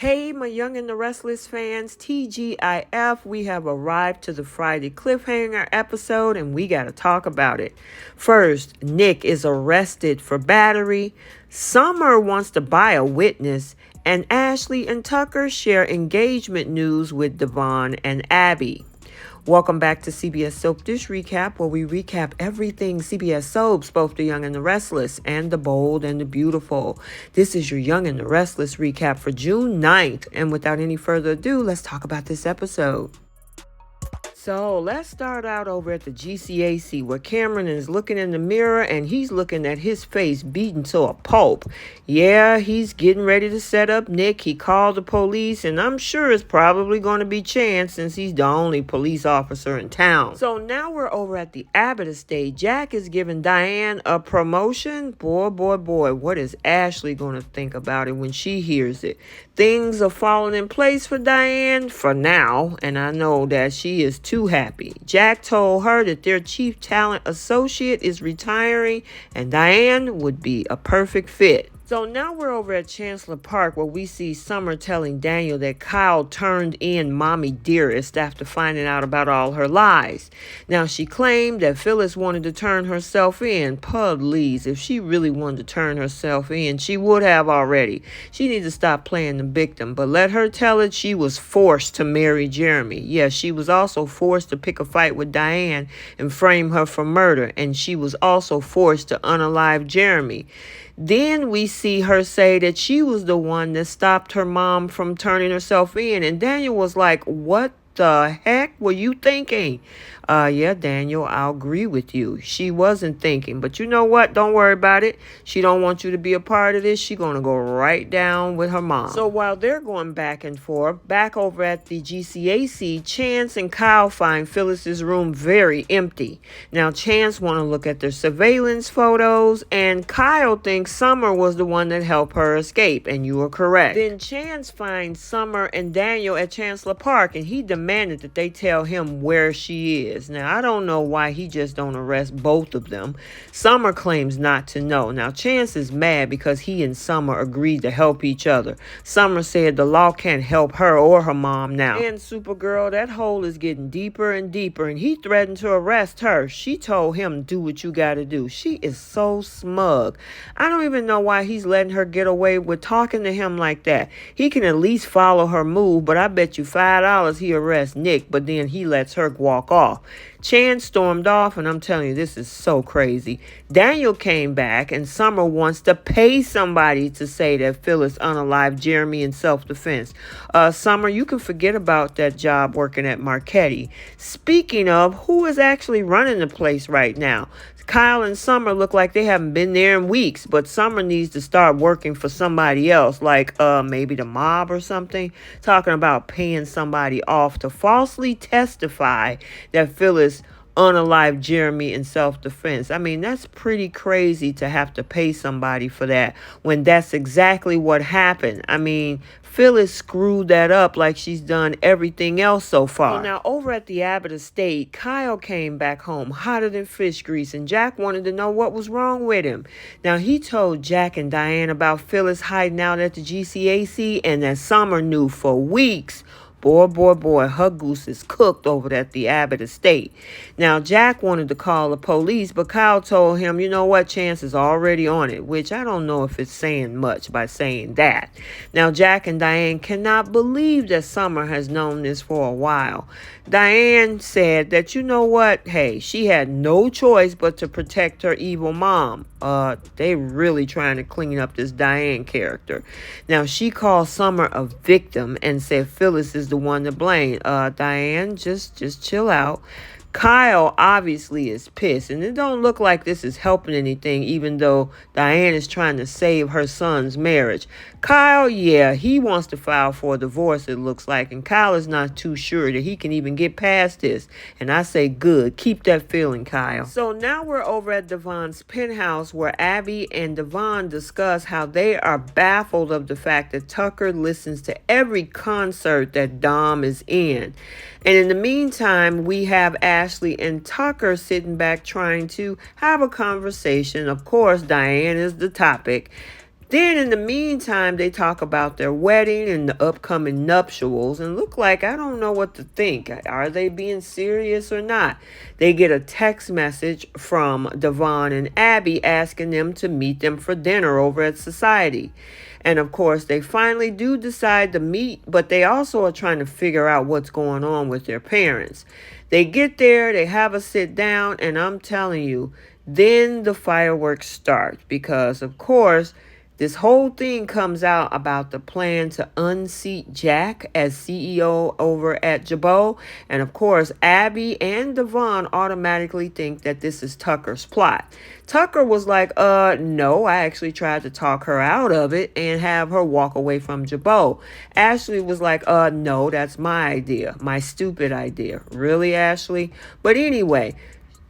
Hey, my Young and the Restless fans, TGIF, we have arrived to the Friday cliffhanger episode and we got to talk about it. First, Nick is arrested for battery, Summer wants to buy a witness, and Ashley and Tucker share engagement news with Devon and Abby. Welcome back to CBS Soap Dish Recap, where we recap everything CBS Soaps, both the Young and the Restless and the Bold and the Beautiful. This is your Young and the Restless recap for June 9th. And without any further ado, let's talk about this episode. So let's start out over at the GCAC where Cameron is looking in the mirror and he's looking at his face beaten to a pulp. Yeah, he's getting ready to set up Nick. He called the police and I'm sure it's probably going to be Chance since he's the only police officer in town. So now we're over at the Abbott estate. Jack is giving Diane a promotion. Boy, what is Ashley going to think about it when she hears it? Things are falling in place for Diane for now, and I know that she is too happy. Jack told her that their chief talent associate is retiring and Diane would be a perfect fit. So now we're over at Chancellor Park where we see Summer telling Daniel that Kyle turned in Mommy Dearest after finding out about all her lies. Now she claimed that Phyllis wanted to turn herself in. Please, if she really wanted to turn herself in, she would have already. She needs to stop playing the victim, but let her tell it she was forced to marry Jeremy. Yes, she was also forced to pick a fight with Diane and frame her for murder, and she was also forced to unalive Jeremy. Then we see her say that she was the one that stopped her mom from turning herself in. And Daniel was like, what the heck were you thinking? Yeah, Daniel, I'll agree with you. She wasn't thinking, but you know what? Don't worry about it. She don't want you to be a part of this. She's going to go right down with her mom. So while they're going back and forth, back over at the GCAC, Chance and Kyle find Phyllis's room very empty. Now, Chance want to look at their surveillance photos, and Kyle thinks Summer was the one that helped her escape, and you are correct. Then Chance finds Summer and Daniel at Chancellor Park, and he demanded that they tell him where she is. Now, I don't know why he just don't arrest both of them. Summer claims not to know. Now, Chance is mad because he and Summer agreed to help each other. Summer said the law can't help her or her mom now. And Supergirl, that hole is getting deeper and deeper, and he threatened to arrest her. She told him, do what you gotta do. She is so smug. I don't even know why he's letting her get away with talking to him like that. He can at least follow her move, but I bet you $5 he arrests Nick, but then he lets her walk off. Chance stormed off, and I'm telling you, this is so crazy. Daniel came back, and Summer wants to pay somebody to say that Phyllis unalived Jeremy in self-defense. Summer, you can forget about that job working at Marchetti. Speaking of, who is actually running the place right now? Kyle and Summer look like they haven't been there in weeks, but Summer needs to start working for somebody else, like maybe the mob or something. Talking about paying somebody off to falsely testify that Phyllis unalived Jeremy in self-defense. I mean, that's pretty crazy to have to pay somebody for that when that's exactly what happened. I mean, Phyllis screwed that up like she's done everything else so far. So now over at the Abbott estate, Kyle came back home hotter than fish grease, and Jack wanted to know what was wrong with him. Now he told Jack and Diane about Phyllis hiding out at the GCAC and that Summer knew for weeks. Boy, her goose is cooked over at the Abbott estate. Now, Jack wanted to call the police, but Kyle told him, you know what, Chance is already on it, which I don't know if it's saying much by saying that. Now, Jack and Diane cannot believe that Summer has known this for a while. Diane said that, you know what, hey, she had no choice but to protect her evil mom. They really trying to clean up this Diane character. Now, she called Summer a victim and said Phyllis is the one to blame. Diane, just chill out. Kyle obviously is pissed, and it don't look like this is helping anything, even though Diane is trying to save her son's marriage. Kyle, yeah, he wants to file for a divorce, it looks like, and Kyle is not too sure that he can even get past this. And I say, good, keep that feeling, Kyle. So now we're over at Devon's penthouse where Abby and Devon discuss how they are baffled of the fact that Tucker listens to every concert that Dom is in. And in the meantime, we have Ashley and Tucker sitting back trying to have a conversation. Of course, Diane is the topic. Then in the meantime, they talk about their wedding and the upcoming nuptials and look like I don't know what to think. Are they being serious or not? They get a text message from Devon and Abby asking them to meet them for dinner over at Society. And of course, they finally do decide to meet, but they also are trying to figure out what's going on with their parents. They get there, they have a sit down, and I'm telling you, then the fireworks start because, of course, this whole thing comes out about the plan to unseat Jack as CEO over at Jabot. And of course, Abby and Devon automatically think that this is Tucker's plot. Tucker was like, no, I actually tried to talk her out of it and have her walk away from Jabot. Ashley was like, no, that's my idea, my stupid idea. Really, Ashley? But anyway,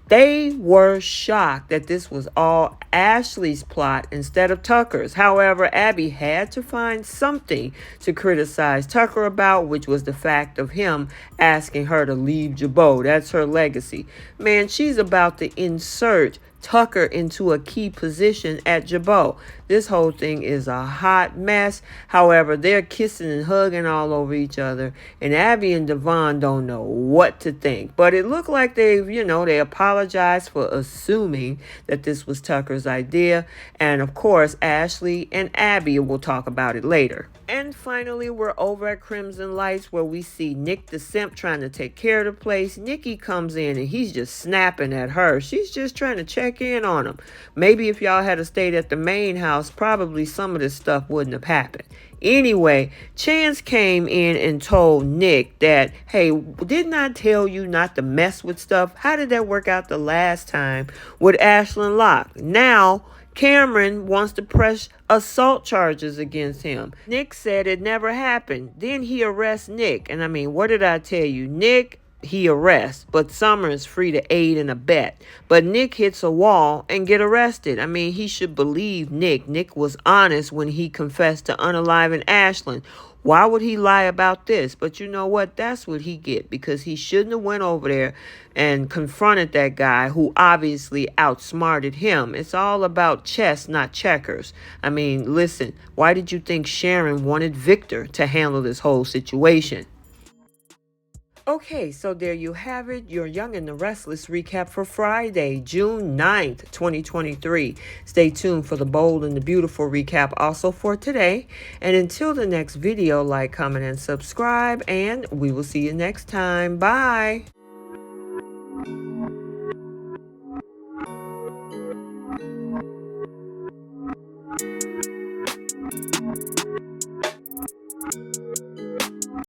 they were shocked that this was all Ashley's plot instead of Tucker's. However, Abby had to find something to criticize Tucker about, which was the fact of him asking her to leave Jabot. That's her legacy. Man, she's about to insert Tucker into a key position at Jabot. This whole thing is a hot mess. However, they're kissing and hugging all over each other, and Abby and Devon don't know what to think. But it looked like they apologized for assuming that this was Tucker's idea. And of course, Ashley and Abby will talk about it later. And finally, we're over at Crimson Lights where we see Nick the Simp trying to take care of the place. Nikki comes in and he's just snapping at her. She's just trying to check in on him. Maybe if y'all had stayed at the main house, probably some of this stuff wouldn't have happened. Anyway, Chance came in and told Nick that, hey, didn't I tell you not to mess with stuff? How did that work out the last time with Ashlyn Locke? Now, Cameron wants to press assault charges against him. Nick said it never happened. Then he arrests Nick. And I mean, what did I tell you? Nick, he arrests, but Summer is free to aid and abet. But Nick hits a wall and get arrested. I mean, he should believe Nick. Nick was honest when he confessed to unaliving Ashlyn. Why would he lie about this? But you know what? That's what he get, because he shouldn't have went over there and confronted that guy who obviously outsmarted him. It's all about chess, not checkers. I mean, listen, why did you think Sharon wanted Victor to handle this whole situation? Okay, so there you have it, your Young and the Restless recap for Friday, June 9th, 2023. Stay tuned for the bold and the beautiful recap also for today. And until the next video, like, comment, and subscribe, and we will see you next time. Bye.